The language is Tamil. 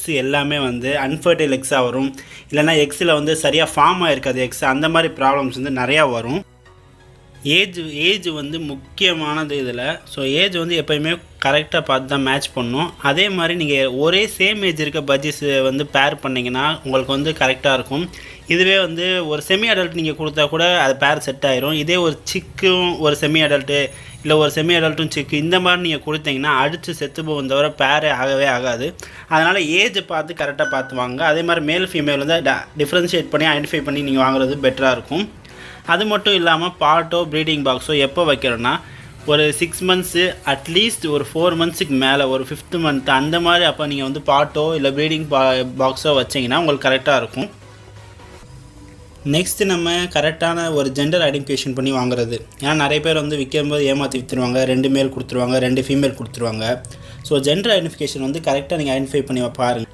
எக்ஸ் எல்லாமே வந்து அன்ஃபர்டைல் எக்ஸாக வரும். இல்லைனா எக்ஸில் வந்து சரியாக ஃபார்ம் ஆகிருக்காது எக்ஸ், அந்த மாதிரி ப்ராப்ளம்ஸ் வந்து நிறையா வரும். ஏஜ் வந்து முக்கியமானது இதில். ஸோ ஏஜ் வந்து எப்போயுமே கரெக்டாக பார்த்து தான் மேட்ச் பண்ணணும். அதே மாதிரி நீங்கள் ஒரே சேம் ஏஜ் இருக்க பஜ்ஜிஸ் வந்து பேர் பண்ணிங்கன்னா உங்களுக்கு வந்து கரெக்டாக இருக்கும். இதுவே வந்து ஒரு செமி அடல்ட் நீங்கள் கொடுத்தா கூட அது பேர் செட் ஆயிரும். இதே ஒரு சிக்கும் ஒரு செமி அடல்ட்டு இல்லை ஒரு செமி அடல்ட்டும் சிக்கு இந்த மாதிரி நீங்கள் கொடுத்தீங்கன்னா அடித்து செத்து போகும் தவிர பேரே ஆகவே ஆகாது. அதனால் ஏஜை பார்த்து கரெக்டாக பார்த்து வாங்க. அதே மாதிரி மேல் ஃபீமேல் வந்து டிஃப்ரென்ஷியேட் பண்ணி ஐடென்டிஃபை பண்ணி நீங்கள் வாங்குறது பெட்டராக இருக்கும். அது மட்டும் இல்லாமல் பாட்டோ ப்ரீடிங் பாக்ஸோ எப்போ வைக்கிறோன்னா ஒரு 6 மந்த்ஸு அட்லீஸ்ட் ஒரு 4 மந்த்ஸுக்கு மேலே ஒரு 5th மந்த் அந்த மாதிரி அப்போ நீங்கள் வந்து பாட்டோ இல்லை ப்ரீடிங் பாக்ஸோ வச்சிங்கன்னா உங்களுக்கு கரெக்டாக இருக்கும். நெக்ஸ்ட்டு நம்ம கரெக்டான ஒரு ஜெண்டர் ஐடென்டிஃபிகேஷன் பண்ணி வாங்குறது. ஏன்னா நிறைய பேர் வந்து விற்கும்போது ஏமாற்றி விற்றுருவாங்க, 2 மேல் கொடுத்துருவாங்க, 2 ஃபீமேல் கொடுத்துருவாங்க. ஸோ ஜெண்டர் ஐடென்டிஃபிகேஷன் வந்து கரெக்டாக நீங்கள் ஐடென்டிஃபை பண்ணி பாருங்கள்.